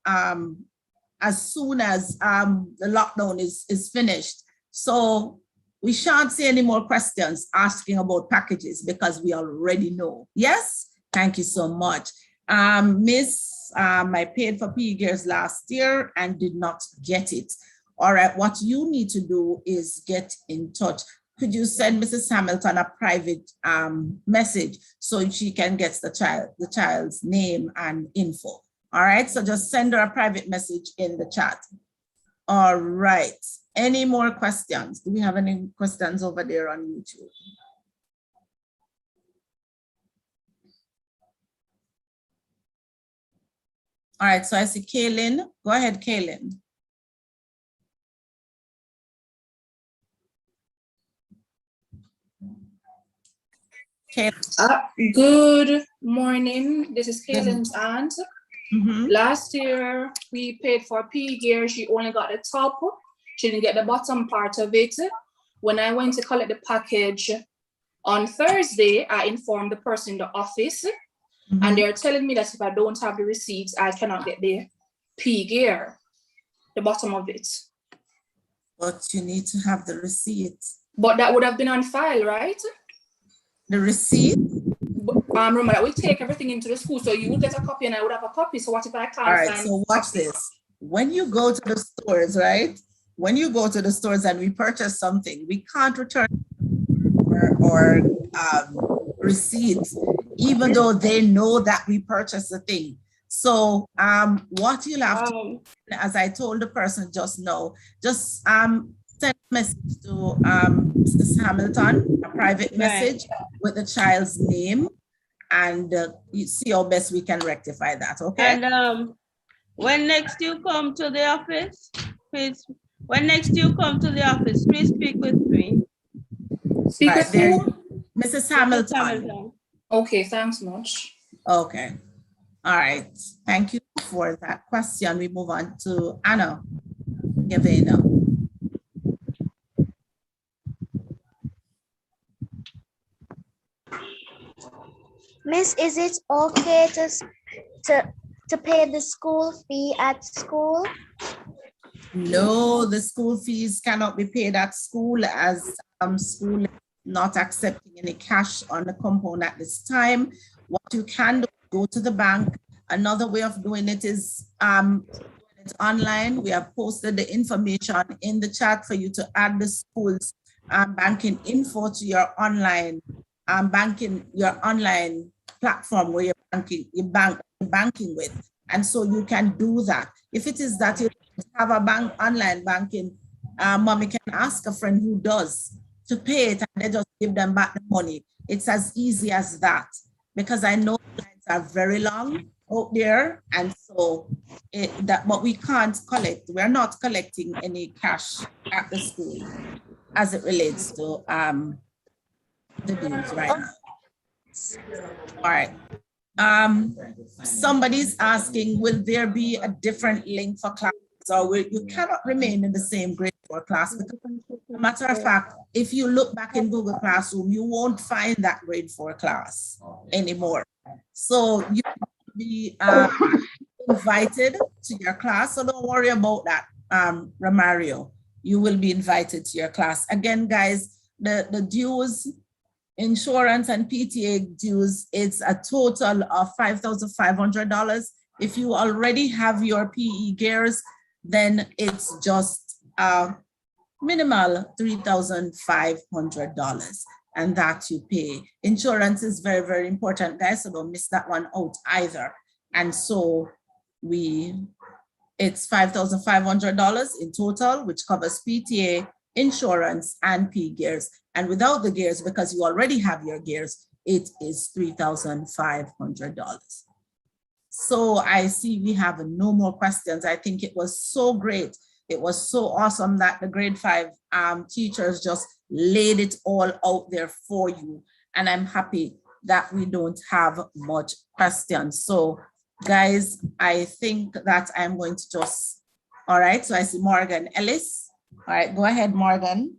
as soon as the lockdown is finished. So we shan't see any more questions asking about packages because we already know. Yes, thank you so much. Miss, I paid for PE Gears last year and did not get it. All right, what you need to do is get in touch. Could you send Mrs. Hamilton a private message so she can get the child's name and info? All right, so just send her a private message in the chat. All right, any more questions? Do we have any questions over there on YouTube? All right, so I see Kaylin. Go ahead, Kaylin. Good morning. This is Kaylin's aunt. Last year, we paid for PE gear. She only got the top. She didn't get the bottom part of it. When I went to collect the package on Thursday, I informed the person in the office, and they're telling me that if I don't have the receipts, I cannot get the PE gear, the bottom of it. But you need to have the receipt. But that would have been on file, right? The receipt? Remember that we take everything into the school, so you would get a copy and I would have a copy. So what if I can't All right, find so watch this. When you go to the stores, right? When you go to the stores and we purchase something, we can't return or receipts, even though they know that we purchased the thing. So what you'll have to do, as I told the person just now, just send a message to Mrs. Hamilton, a private message with the child's name, and you see how best we can rectify that, okay? And when next you come to the office, please, please speak with me. Speak with who? Mrs. Hamilton. Okay, thanks much. Okay. All right. Thank you for that question. We move on to Anna Gavena. Miss, is it okay to pay the school fee at school? No, the school fees cannot be paid at school, as school is not accepting any cash on the compound at this time. What you can do, go to the bank. Another way of doing it is it's online. We have posted the information in the chat for you to add the school's banking info to your online online platform where you're banking with. And so you can do that. If it is that you have a online banking, mommy can ask a friend who does to pay it, and they just give them back the money. It's as easy as that, because I know the lines are very long out there, and so but we can't collect. We're not collecting any cash at the school as it relates to the dues right now. All right. Somebody's asking, will there be a different link for classes, or you cannot remain in the same grade 4 class? Because, as a matter of fact, if you look back in Google Classroom, you won't find that grade 4 class anymore. So you will be invited to your class. So don't worry about that, Romario. You will be invited to your class. Again, guys, the dues, insurance and PTA dues, it's a total of $5,500. If you already have your PE gears, then it's just minimal $3,500, and that you pay. Insurance is very, very important, guys, so don't miss that one out either. And so it's $5,500 in total, which covers PTA, insurance, and PE gears. And without the gears, because you already have your gears, it is $3,500. So I see we have no more questions. I think it was so great. It was so awesome that the grade 5 teachers just laid it all out there for you. And I'm happy that we don't have much questions. So guys, I think that I'm going to just All right, so I see Morgan Ellis. All right, go ahead, Morgan.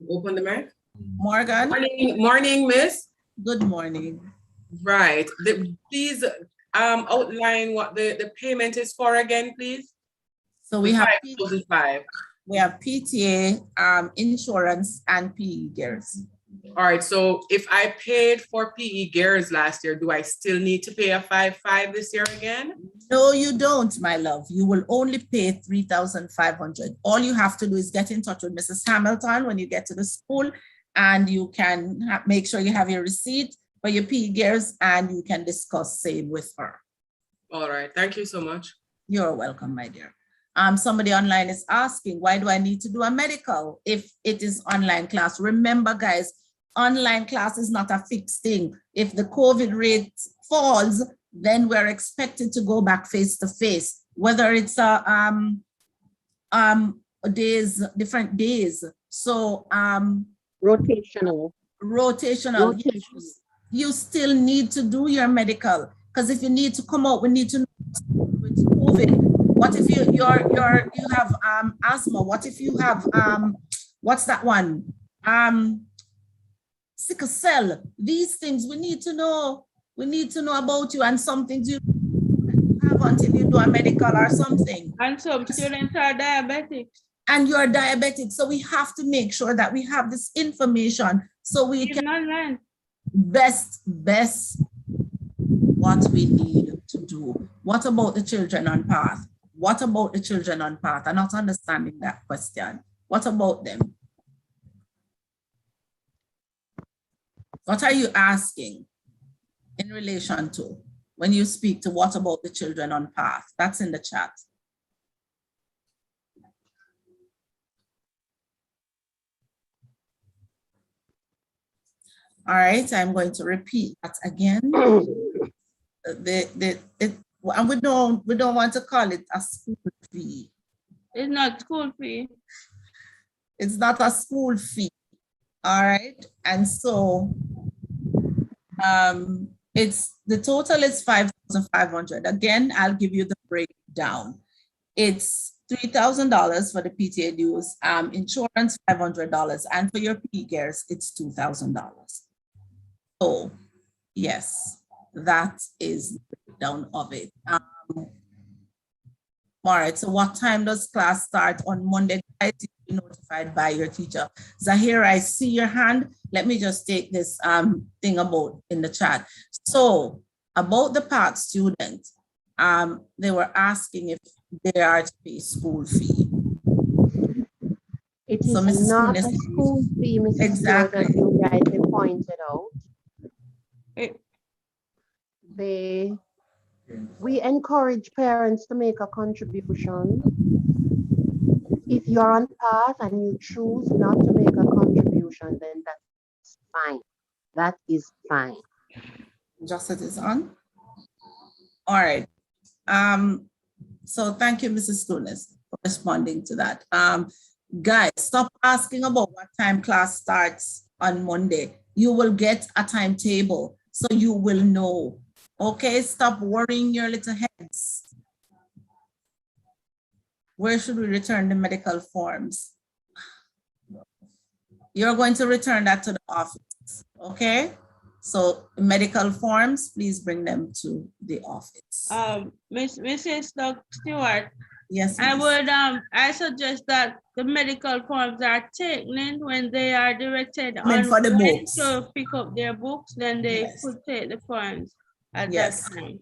Open the mic. Morgan. Morning, Miss. Good morning. Right. Please outline what the payment is for again, please. So we have $5,005. We have PTA, insurance, and PE gears. All right. So if I paid for PE gears last year, do I still need to pay a $5,500 this year again? No, you don't, my love. You will only pay $3,500. All you have to do is get in touch with Mrs. Hamilton when you get to the school, and you can make sure you have your receipt for your PE gears, and you can discuss same with her. All right. Thank you so much. You're welcome, my dear. Somebody online is asking, why do I need to do a medical if it is online class? Remember, guys, online class is not a fixed thing. If the COVID rate falls, then we're expected to go back face to face, whether it's different days. So rotational. You still need to do your medical, because if you need to come out, we need to know with COVID. What if you have asthma? What if you have what's that one? Sickle cell. These things we need to know. We need to know about you, and some things you have until you do a medical or something. And some students are diabetic. And you're diabetic, so we have to make sure that we have this information so we Even can online. best what we need to do. What about the children on path? What about the children on path? I'm not understanding that question. What about them? What are you asking in relation to when you speak to what about the children on path? That's in the chat. All right, I'm going to repeat that again. And we don't want to call it a school fee. It's not school fee. It's not a school fee. All right, and so it's the total is $5,500. Again, I'll give you the breakdown. It's $3,000 for the PTA dues, insurance $500, and for your PE gears, it's $2,000. So yes, that is the breakdown of it. All right, so what time does class start on Monday? Guys, you'll be notified by your teacher. Zahira, I see your hand. Let me just take this thing about in the chat. So about the PATH student, they were asking if they are to pay school fee. It is so not a school fee, Mrs. Exactly. Stewart, as you rightly pointed out. We encourage parents to make a contribution. If you're on path and you choose not to make a contribution, then that's fine. That is fine. Just it is on. All right. So thank you, Mrs. Tunis, for responding to that. Guys, stop asking about what time class starts on Monday. You will get a timetable, so you will know. Okay, stop worrying your little heads. Where should we return the medical forms? You're going to return that to the office, okay? So medical forms, please bring them to the office. Mrs. Stewart. Yes. I suggest that the medical forms are taken when they are directed on for the books. To pick up their books, then they could take the forms at that time.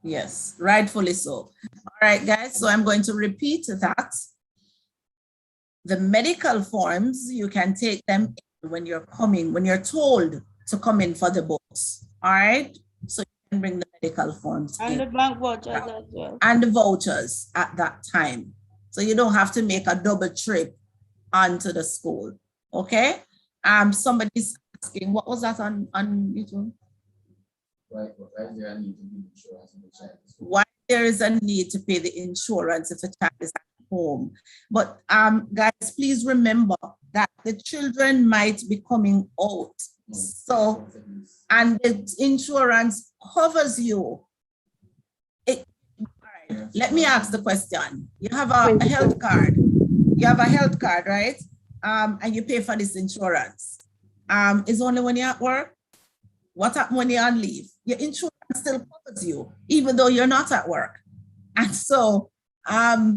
Yes, rightfully so. All right, guys, so I'm going to repeat that. The medical forms, you can take them when you're coming, when you're told to come in for the books. All right, so you can bring the medical forms and in. the bank vouchers as well. And the vouchers at that time. So you don't have to make a double trip onto the school, okay? Somebody's asking, what was that on YouTube? Why there is a need to pay the insurance if a child is at home? But guys, please remember that the children might be coming out. So, and the insurance covers you. Let me ask the question. You have a health card. You have a health card, right? And you pay for this insurance. It's only when you're at work. What happens when you're on leave? Your insurance still covers you, even though you're not at work. And so, there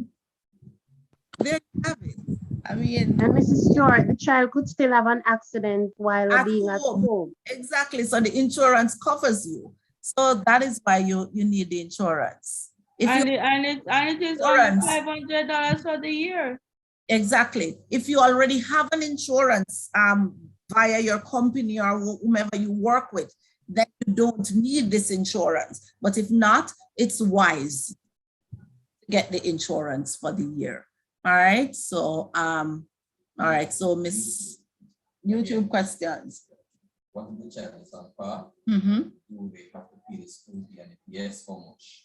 you have it. I mean, and Mrs. Stewart, the child could still have an accident while being at home. Exactly. So the insurance covers you. So that is why you need the insurance. If and it is only $500 for the year. Exactly. If you already have an insurance via your company or whomever you work with, then you don't need this insurance. But if not, it's wise to get the insurance for the year. All right. So all right. So Miss YouTube questions. What if the child is on par? Mm-hmm. Do they have to pay the school fee, and if yes, how much?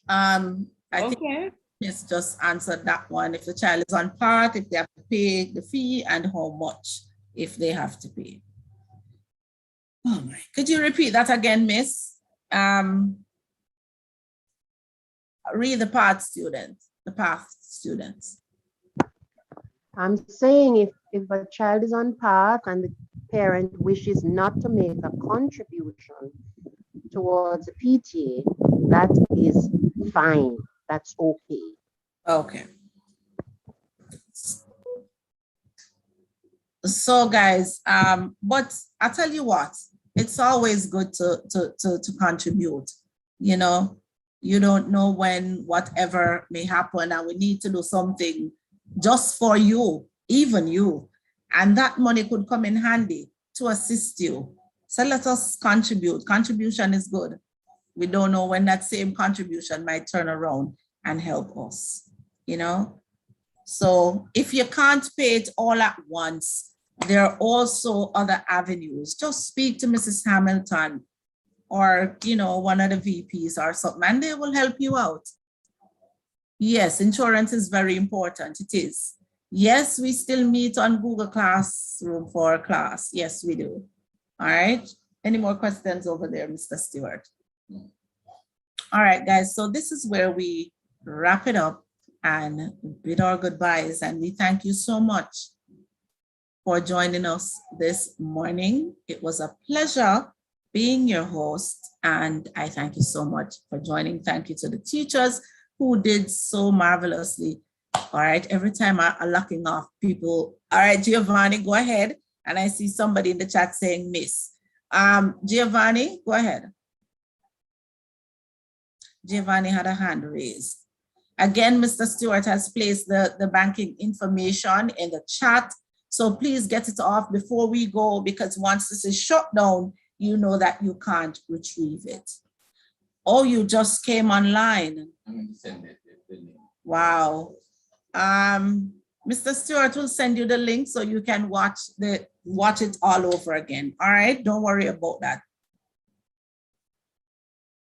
I think Miss just answered that one. If the child is on part, if they have to pay the fee, and how much if they have to pay. Oh my, could you repeat that again, Miss? Read the path students, I'm saying if a child is on path and the parent wishes not to make a contribution towards the PTA, that is fine. That's okay. Okay. So guys, but I tell you what, it's always good to contribute. You know, you don't know when whatever may happen, and we need to do something just for you, even you, and that money could come in handy to assist you. So let us contribute. Contribution is good. We don't know when that same contribution might turn around and help us, you know? So if you can't pay it all at once, there are also other avenues. Just speak to Mrs. Hamilton or, you know, one of the VPs or something, and they will help you out. Yes, insurance is very important. It is. Yes, we still meet on Google Classroom for class. Yes, we do. All right. Any more questions over there, Mr. Stewart? All right, guys. So this is where we wrap it up and bid our goodbyes. And we thank you so much for joining us this morning. It was a pleasure being your host. And I thank you so much for joining. Thank you to the teachers who did so marvelously. All right, every time I'm locking off people. All right, Giovanni, go ahead. And I see somebody in the chat saying miss. Giovanni, go ahead. Giovanni had a hand raised. Again, Mr. Stewart has placed the banking information in the chat. So please get it off before we go, because once this is shut down, you know that you can't retrieve it. Oh, you just came online. Wow. Mr. Stewart will send you the link so you can watch it all over again. All right, don't worry about that.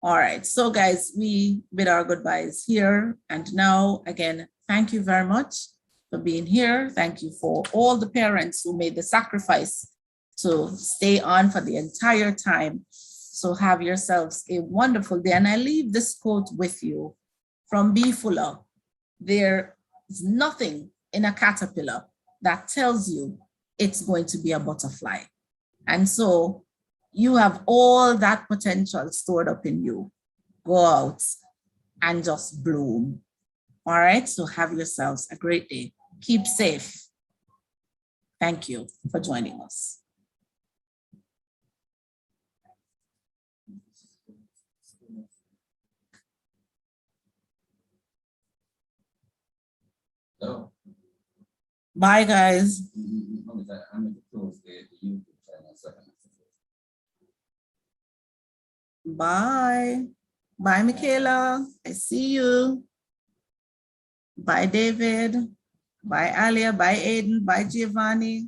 All right, so guys, we bid our goodbyes here. And now, again, thank you very much for being here. Thank you for all the parents who made the sacrifice to stay on for the entire time. So have yourselves a wonderful day. And I leave this quote with you from B. Fuller. There is nothing in a caterpillar that tells you it's going to be a butterfly. And so you have all that potential stored up in you. Go out and just bloom. All right, so have yourselves a great day. Keep safe. Thank you for joining us. Hello. Bye, guys. I'm going to close the YouTube channel second. Bye. Bye, Michaela. I see you. Bye, David. Bye, Alia. Bye, Aiden. Bye, Giovanni.